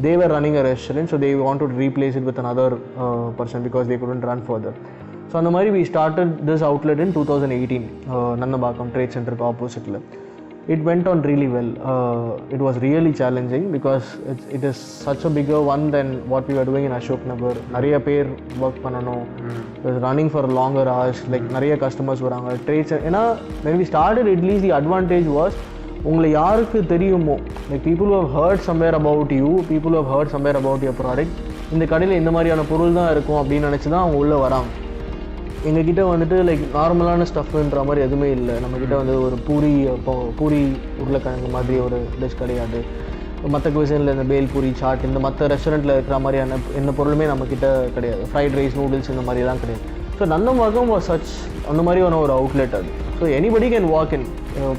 they were running a restaurant, so they wanted to replace it with another person because they couldn't run further. So அந்த மாதிரி we started this outlet in 2018, Nannabakam Trade Center opposite. It went on really well. It was really challenging because it is such a bigger one than what we were doing in Ashok Nagar. Nariya pair work பண்ணனும். It was running for longer hours. Like நிறைய customers வராங்க. Trades, ஏன்னா when we started Idlis, the advantage was உங்களை யாருக்கு தெரியுமோ, like people who have heard somewhere about you, people who have heard somewhere about your product, இந்த கடையில் இந்த மாதிரியான பொருள் தான் இருக்கும் அப்படின்னு நினச்சி தான் அவங்க உள்ளே வராங்க. எங்ககிட்ட வந்துட்டு லைக் நார்மலான ஸ்டஃப்ன்ற மாதிரி எதுவுமே இல்லை. நம்மக்கிட்ட வந்து ஒரு பூரி உருளைக்கிழங்கு மாதிரி ஒரு டிஷ் கிடையாது. மற்ற குவிசனில் இந்த பேல் பூரி சாட் இந்த மற்ற ரெஸ்டாரண்ட்டில் இருக்கிற மாதிரியான எந்த பொருளுமே நம்மக்கிட்ட கிடையாது. ஃப்ரைட் ரைஸ் நூடுல்ஸ் இந்த மாதிரிலாம் கிடையாது. ஸோ நந்தம்பாக்கம் சச் அந்த மாதிரியான ஒரு அவுட்லெட் அது. So anybody can walk in,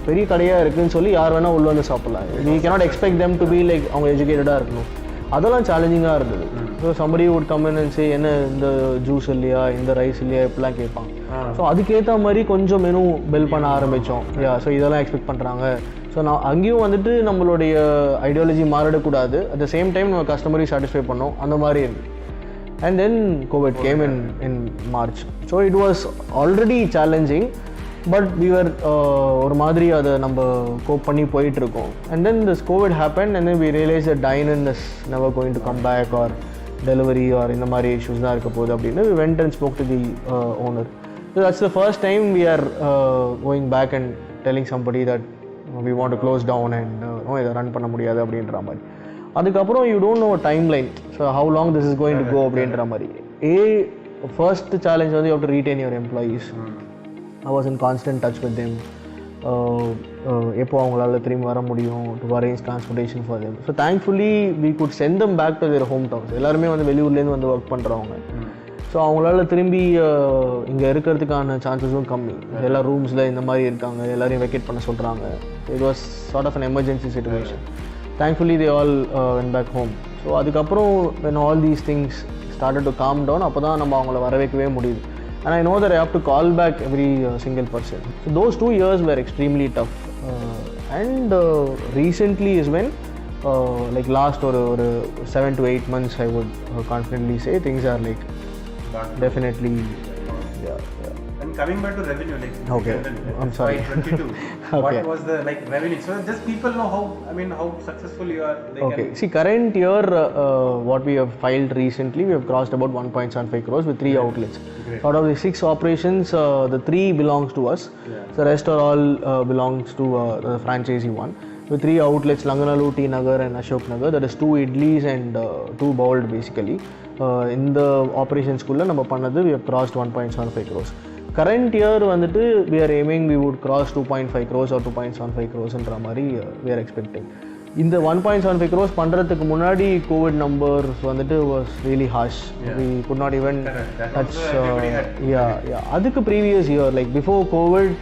பெரிய கடையாக இருக்குதுன்னு சொல்லி யார் வேணால் உள்ள வந்து சாப்பிட்லாம். We cannot expect them to be like அவங்க எஜுகேட்டடாக இருக்கணும். அதெல்லாம் சேலஞ்சிங்காக இருந்தது. So somebody would come in and say என்ன இந்த ஜூஸ் இல்லையா, இந்த ரைஸ் இல்லையா, இப்படிலாம் கேட்பாங்க. ஸோ அதுக்கேற்ற மாதிரி கொஞ்சம் மெனு பில்ட் பண்ண ஆரம்பித்தோம். ஸோ இதெல்லாம் எக்ஸ்பெக்ட் பண்ணுறாங்க. ஸோ நான் அங்கேயும் வந்துட்டு நம்மளுடைய ஐடியாலஜி மாறிடக்கூடாது, அட் த சேம் டைம் நம்ம கஸ்டமரையும் சாட்டிஸ்ஃபை பண்ணோம், அந்த மாதிரி இருந்து. And then covid came in March. So it was already challenging, but we were ஒரு மாதிரி அதை நம்ம கோப் பண்ணி போயிட்டுருக்கோம். And then this covid happen and then we realise the dine is never going to come back or delivery or இந்த மாதிரி issues தான் இருக்க போகுது அப்படின்னு we went and spoke to the owner. So that's the first time we are going back and telling somebody that we want to close down and இதை run பண்ண முடியாது அப்படின்ற மாதிரி. அதுக்கப்புறம் you don't know a timeline, so how long this is going to go அப்படின்ற மாதிரி. First challenge வந்து you have to retain your employees. I was in constant touch with them. எப்போ அவங்களால திரும்பி வர முடியும், to arrange transportation for them. So thankfully we could send them back to their hometowns. எல்லாருமே வந்து வெளியூர்லேருந்து வந்து ஒர்க் பண்ணுறவங்க. ஸோ அவங்களால திரும்பி இங்கே இருக்கிறதுக்கான சான்சஸும் கம்மி. எல்லா ரூம்ஸில் இந்த மாதிரி இருக்காங்க, எல்லாரையும் வெக்கேட் பண்ண சொல்கிறாங்க. It was sort of an emergency situation. Thankfully they all went back home. So அதுக்கப்புறம் when all these things started to calm down, அப்போ தான் நம்ம அவங்கள வர வைக்கவே முடியுது. And I know that I have to call back every single person. So those 2 years were extremely tough. And recently is when, like last or 7 to 8 months, I would confidently say things are like definitely, yeah. And coming back to revenue, like okay, I'm sorry. 22. Okay. What was the like revenue? So just people know how successful you are. Okay. See, current year, what we have filed recently, we have crossed about 1.75 crores with 3 outlets. Great. Out of the 6 operations, the 3 belongs to us. Yeah. The rest are all belongs to the franchisee one. With 3 outlets, Langanalu, T Nagar and Ashok Nagar. That is 2 Idlis and 2 bowled basically. In the operations kulla நம்ம பண்ணது we have crossed 1.75 crores. Current year வந்துட்டு we are aiming we would cross 2.5 crores or 2.75 crores ன்ற மாதிரி we are expecting. இந்த 1.75 crores பண்ணுறதுக்கு முன்னாடி Covid numbers வந்துட்டு was really harsh. We could not even touch அதுக்கு previous year like before Covid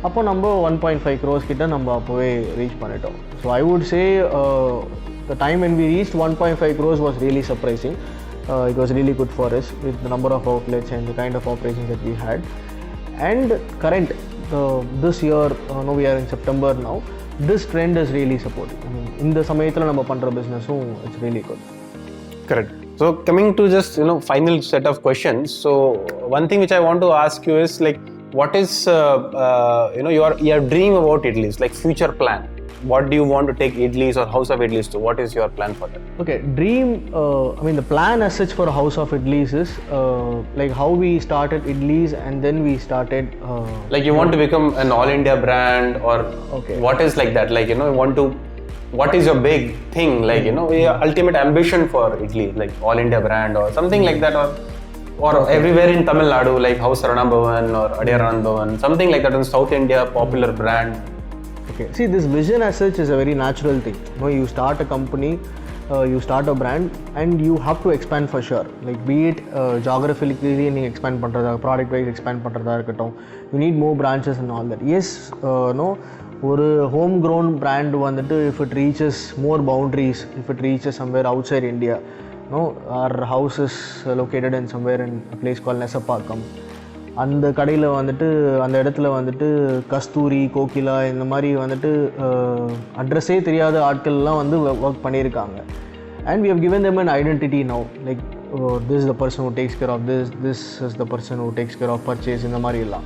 அப்போ நம்ம 1.5 crores கிட்ட நம்ம அப்போவே ரீச் பண்ணிட்டோம். So I would say the time when we reached 1.5 crores was really surprising. It was really good for us with the number of outlets and the kind of operations that we had. And current this year, we are in September now, this trend is really supportive. I mean, in the சமயத்தில் நம்ம பண்ணுற பிஸ்னஸும் it's really good. Correct. So coming to just final set of questions. So one thing which I want to ask you is like, what is your dream about Idlis, like future plan? What do you want to take Idlis or House of Idlis to? What is your plan for that? Okay, dream, I mean the plan as such for House of Idlis is like how we started Idlis and then we started... like you want to become an all India brand or what is like that? Like, what is your big thing? Like, your ultimate ambition for Idlis, like all India brand or something like that, or everywhere in Tamil Nadu, like House Sarana Bhavan or Adiyaran Bhavan, something like that in South India, popular brand. Okay, see this vision as such is a very natural thing. You start a company, you start a brand and you have to expand for sure. Like be it geographically you expand பண்றதா, product wise expand பண்றதா இருக்கட்டும், you need more branches and all that. Yes, ஒரு home grown brand வந்துட்டு if it reaches more boundaries, if it reaches somewhere outside India, our house is located in somewhere in a place called Nesapakam. அந்த கடையில் வந்துட்டு அந்த இடத்துல வந்துட்டு கஸ்தூரி, கோகிலா இந்த மாதிரி வந்துட்டு அட்ரஸே தெரியாத ஆட்கள்லாம் வந்து ஒர்க் பண்ணியிருக்காங்க. and we have given them an identity now, like this is the person who takes care of this, this is the person who takes care of purchase in the marilla.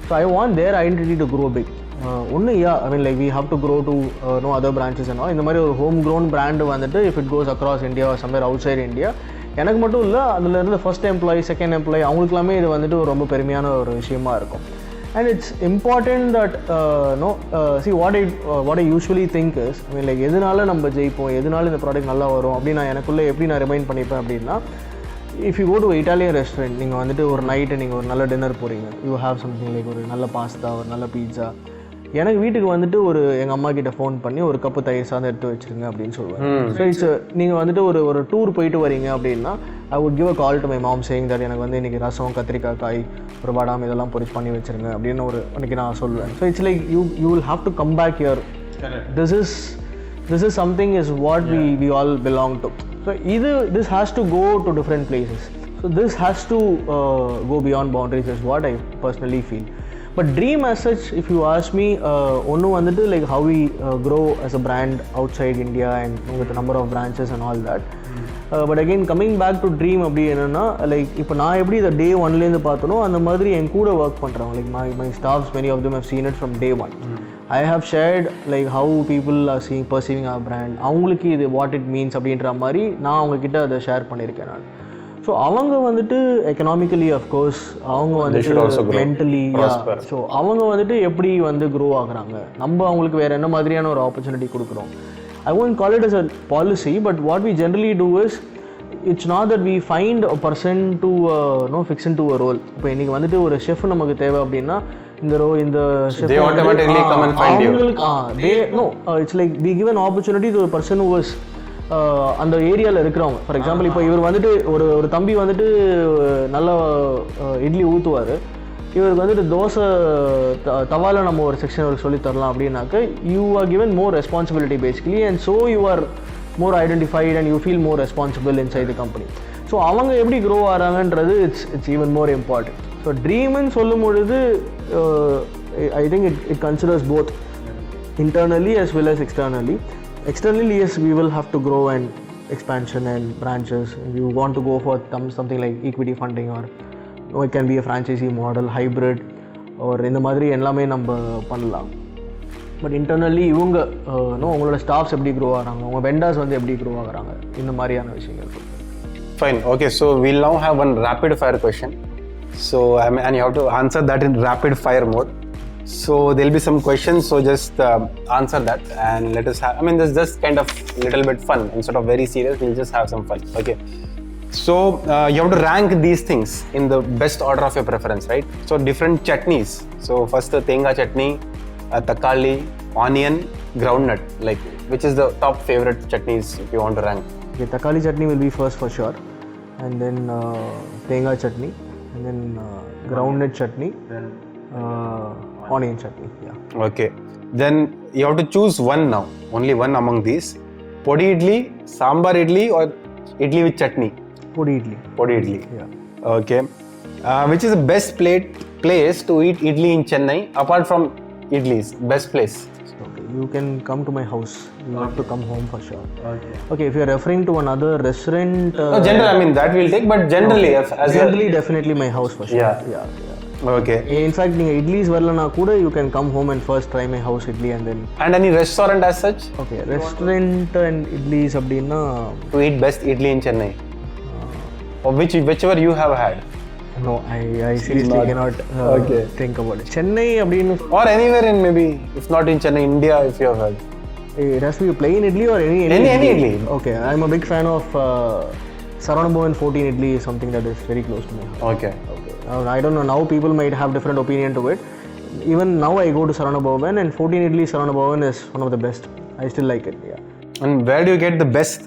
So I want their identity to grow big. Only I mean, like we have to grow to no other branches and all. In the mari or homegrown brand vandu if it goes across India or somewhere outside India, எனக்கு மட்டும் இல்லை, அதில் இருந்து first employee second employee அவங்களுக்குலாமே இது வந்துட்டு ரொம்ப பெருமையான ஒரு விஷயமா இருக்கும். And it's important that see what I usually think is, I mean, like எதனால நம்ம ஜெயிப்போம், எதனால இந்த ப்ராடக்ட் நல்லா வரும் அப்படின்னு நான் எனக்குள்ளே எப்படி நான் ரிமைண்ட் பண்ணிப்பேன் அப்படின்னா, if you go to Italian restaurant, நீங்கள் வந்துட்டு ஒரு நைட்டு நீங்கள் ஒரு நல்ல டின்னர் போகிறீங்க, you have something like ஒரு நல்ல பாஸ்தா, ஒரு நல்ல பீட்சா, எனக்கு வீட்டுக்கு வந்துட்டு ஒரு எங்கள் அம்மா கிட்ட ஃபோன் பண்ணி ஒரு கப்பு தயிர் சாதம் எடுத்து வச்சுருங்க அப்படின்னு சொல்லுவேன். ஸோ இட்ஸ் நீங்கள் வந்துட்டு ஒரு டூர் போயிட்டு வரீங்க அப்படின்னா, I would give a call to my mom saying that எனக்கு வந்து இன்றைக்கி ரசம், கத்திரிக்காய், காய், ஒரு பாடாம் இதெல்லாம் பொரிச்சு பண்ணி வச்சுருங்க அப்படின்னு அன்றைக்கி நான் சொல்லுவேன். So it's like you will have to come back here. This is something is what we all belong to. So this has to go to different places. So this has to go beyond boundaries is what I personally feel. But dream as such, if you ask me, onnu vandu like how we grow as a brand outside India and with the number of branches and all that. But again, coming back to dream அப்படி என்னன்னா, like இப்போ நான் எப்படி இந்த day 1லேருந்து பார்த்தனோ அந்த மாதிரி என் கூட work பண்ணுறவங்க, like my staffs, many of them have seen it from day 1. I have shared like how people are perceiving our brand, அவங்களுக்கு இது what it means அப்படின்ற மாதிரி நான் அவங்கக்கிட்ட அதை ஷேர் பண்ணியிருக்கேன் நான். ஸோ அவங்க வந்துட்டு எக்கனாமிக்கலி அஃப்கோர்ஸ், அவங்க வந்துட்டு மென்டலி, ஸோ அவங்க வந்துட்டு எப்படி வந்து க்ரோ ஆகுறாங்க, நம்ம அவங்களுக்கு வேறு என்ன மாதிரியான ஒரு ஆப்பர்ச்சுனிட்டி கொடுக்குறோம். I won't call it as a policy, but what we generally do is, it's not that we find a person to fix into a role. இப்போ இன்றைக்கி வந்துட்டு ஒரு ஷெஃப் நமக்கு தேவை அப்படின்னா, இந்த chef they automatically come and find you. It's like we give an opportunity to a person who is அந்த ஏரியாவில் இருக்கிறவங்க. ஃபார் எக்ஸாம்பிள் இப்போ இவர் வந்துட்டு ஒரு தம்பி வந்துட்டு நல்லா இட்லி ஊற்றுவார், இவருக்கு வந்துட்டு தோசை தவால நம்ம ஒரு செக்ஷன் அவருக்கு சொல்லி தரலாம் அப்படின்னாக்க, you are given more responsibility basically, and so you are more identified and you feel more responsible inside the company. So அவங்க எப்படி க்ரோ ஆகிறாங்கன்றது it's even more important. So ட்ரீம்னு சொல்லும் பொழுது I think it considers both internally as well as externally. Externally, yes, we will have to grow and expansion and branches. We want to go for something like equity funding, or it can be a franchisee model, hybrid, or இந்த மாதிரி எல்லாமே நம்ம பண்ணலாம். But internally இவங்க உங்களோட staffs எப்படி grow ஆகிறாங்க, உங்கள் வெண்டார்ஸ் வந்து எப்படி க்ரோ ஆகுறாங்க, இந்த மாதிரியான விஷயங்கள். Fine. Okay, so we'll now have one rapid fire question. So and you have to answer that in rapid fire mode. So there'll be some questions, so just answer that and let us have, I mean, this is just kind of little bit fun. Instead of very serious, we'll just have some fun. Okay. So you have to rank these things in the best order of your preference, right? So different chutneys. So first the tenga chutney, takali, onion, groundnut. Like which is the top favorite chutneys if you want to rank? Okay, takali chutney will be first for sure, and then tenga chutney, and then groundnut chutney, then onion chutney. Yeah. Okay. Then you have to choose one now. Only one among these. Podi idli, sambar idli, or idli with chutney? Podi idli. Podi idli. Yeah. Okay. Which is the best place to eat idli in Chennai apart from Idlis? Best place. Okay. You can come to my house. You have to come home for sure. Okay. If you are referring to another restaurant. No, general. I mean that will take, but generally, as generally, definitely my house for sure. Yeah. Okay. In fact, நீங்கள் இட்லிஸ் வரலனா கூட you can come home and first try my house idli and then. And any restaurant as such? Okay, restaurant and idlis அப்படின்னா. To eat best idli in Chennai. Or whichever you have had. No, I seriously cannot think about it. Chennai அப்படின்னு. Or anywhere in maybe, if not in Chennai, India, if you have heard. It has to be plain idli or any idli. Okay, I'm a big fan of Saranabhavan 14 idli is something that is very close to me. Okay. I don't know, now people might have different opinion to it. Even now I go to Saranabhavan and 14 idli Saranabhavan is one of the best. I still like it. Yeah. And where do you get the best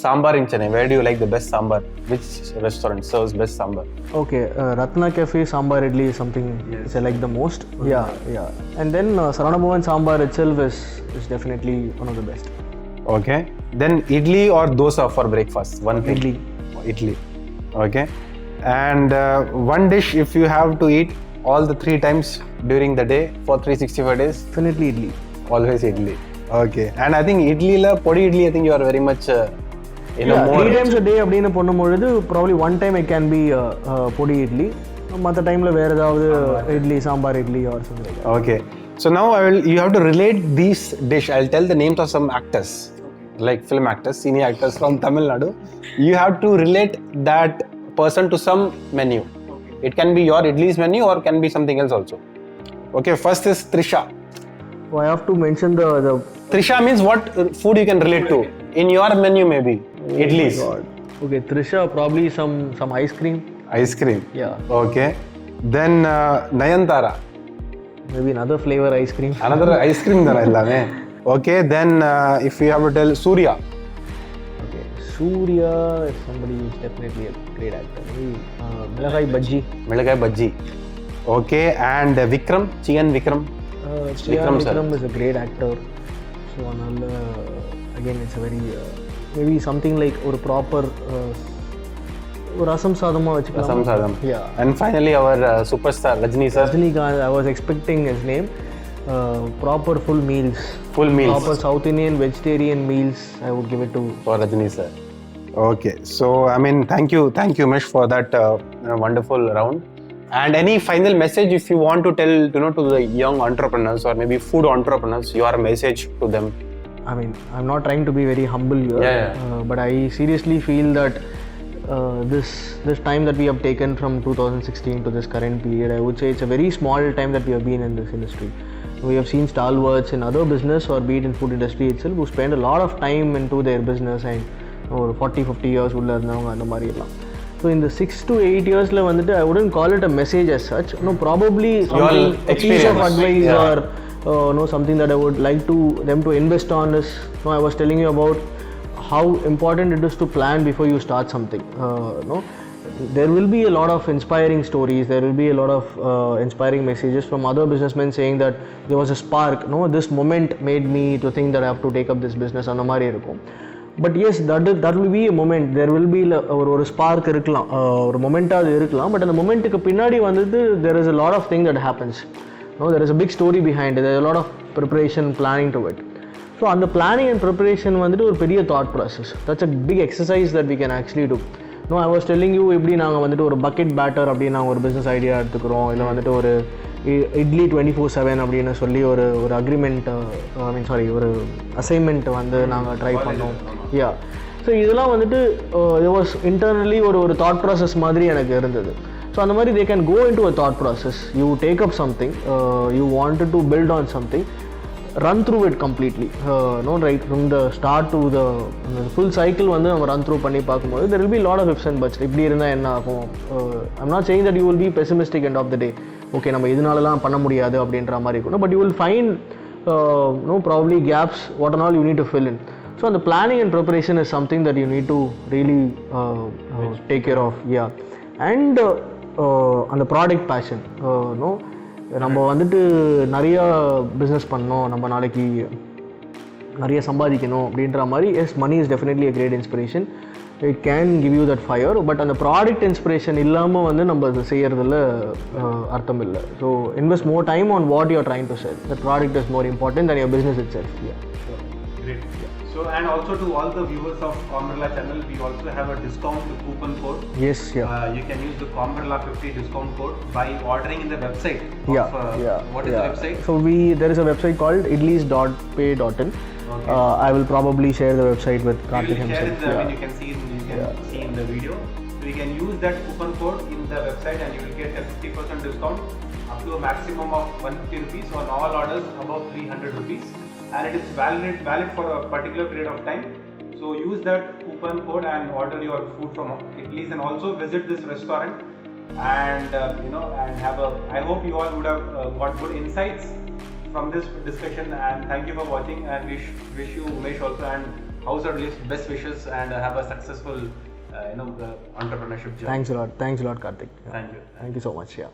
sambar in Chennai? Where do you like the best sambar? Which restaurant serves best sambar? Okay, Ratna Cafe sambar idli is something which I like the most. Yeah. And then Saranabhavan sambar itself is definitely one of the best. Okay. Then idli or dosa for breakfast? One thing. Idli. Okay. And one dish if you have to eat all the 3 times during the day for 365 days? Definitely idli. Always idli. Okay. And I think idli la podi idli, I think you are very much in a more 3 times a day அப்படின்னு பண்ணும்பொழுது probably one time it can be பொடி இட்லி, மற்ற டைமில் வேறு ஏதாவது idli, sambar idli or something like that. Okay. So now you have to relate these dish. I'll tell the names of some actors, like film actors, senior actors from Tamil Nadu. You have to relate that person to some menu. It can be your Idlis menu or can be something else also. Okay, first is Trisha. So I have to mention the Trisha means what food you can relate to. In your menu maybe, Idlis. God. Okay, Trisha, probably some ice cream. Ice cream. Yeah. Okay. Then Nayantara. Maybe another flavor ice cream. Another ice cream dana ellame. Okay, then if you have to tell Surya. Okay, Surya is somebody who is definitely a great actor. Maybe Milagai Bajji. Milagai Bajji. Okay, and Vikram, Chiyan Vikram. Vikram is a great actor. So again, it's a very maybe something like or proper rasam sadama vechikalam. Rasam sadam. Yeah. And finally our superstar Rajni sir. Rajnikant, I was expecting his name. Proper full meals. Full meals. Proper South Indian vegetarian meals. I would give it to for Rajni sir. Okay, so I mean, thank you, Umesh, for that wonderful round. And any final message if you want to tell, to the young entrepreneurs or maybe food entrepreneurs, your message to them? I mean, I'm not trying to be very humble here, but I seriously feel that this time that we have taken from 2016 to this current period, I would say it's a very small time that we have been in this industry. We have seen stalwarts in other business or be it in food industry itself who spend a lot of time into their business and 40-50 years உள்ள இருந்தவங்க அந்த மாதிரி எல்லாம். So in the 6 to 8 years la vandittu I wouldn't call it a message as such. No, probably something a piece of advice or something that I would like to them to invest on is. I was telling you about how important it is to plan before you start something. There will be a lot of inspiring stories. There will be a lot of inspiring messages from other businessmen saying that there was a spark. This moment made me to think that I have to take up this business. அந்த மாதிரி இருக்கும். But yes, that will be a moment. There will be ஒரு spark இருக்கலாம், ஒரு மொமெண்ட்டாக இருக்கலாம். But அந்த மொமெண்ட்டுக்கு பின்னாடி வந்துட்டு there is a lot of thing that happens. There is a big story behind it. There is a lot of preparation, planning to it. So அந்த planning and preparation வந்துட்டு ஒரு பெரிய thought process. That's a big exercise that we can actually do. I was telling you எப்படி நாங்கள் வந்துட்டு ஒரு bucket batter அப்படின்னு நாங்கள் ஒரு பிஸ்னஸ் ஐடியா எடுத்துக்கிறோம், இல்லை வந்துட்டு ஒரு இட்லி 24/7 அப்படின்னு சொல்லி ஒரு அக்ரிமெண்ட் ஒரு அசைன்மெண்ட் வந்து நாங்கள் ட்ரை பண்ணோம். யா, ஸோ இதெல்லாம் வந்துட்டு it was internally ஒரு தாட் ப்ராசஸ் மாதிரி எனக்கு இருந்தது. ஸோ அந்த மாதிரி they can go into a thought process. You take up something, you wanted to build on something, run through it completely. Right from the start to the full cycle வந்து நம்ம run through பண்ணி பார்க்கும்போது there will be a lot of ifs and buts. இப்படி இருந்தால் என்ன ஆகும்? I'm not saying that you will be pessimistic end of the day. Okay, நம்ம இதனாலலாம் பண்ண முடியாது அப்படின்ற மாதிரி இருக்கும். But you will find probably gaps, what and all you need to fill in. So the planning and preparation is something that you need to really take care of. Yeah. And அந்த product fashion. நம்ம வந்துட்டு நிறையா business பண்ணோம், நம்ம நாளைக்கு நிறைய சம்பாதிக்கணும் அப்படின்ற மாதிரி. Yes, money is definitely a great inspiration. It can give you that fire. But அந்த ப்ராடக்ட் இன்ஸ்பிரேஷன் இல்லாமல் வந்து நம்ம அதை செய்கிறதுல அர்த்தம் இல்லை. So invest more time on what you are trying to sell. The product is more important than your business itself. Yeah. Great. So, and also to all the viewers of Combrella channel, we also have a discount coupon code. Yes, yeah. You can use the Combrella 50 discount code by ordering in the website. What is the website? So there is a website called idlis.pay.in. Okay. I will probably share the website with Karthik himself. You can see in the video. So you can use that coupon code in the website and you will get a 50% discount up to a maximum of 150 rupees on all orders above 300 rupees. And it is valid for a particular period of time. So use that coupon code and order your food from Idlis, and also visit this restaurant and and have I hope you all would have got good insights from this discussion, and thank you for watching, and wish you, Umesh, also and House Idlis best wishes and have a successful entrepreneurship journey. Thanks a lot Karthik. Thank you. Thank you so much. Yeah.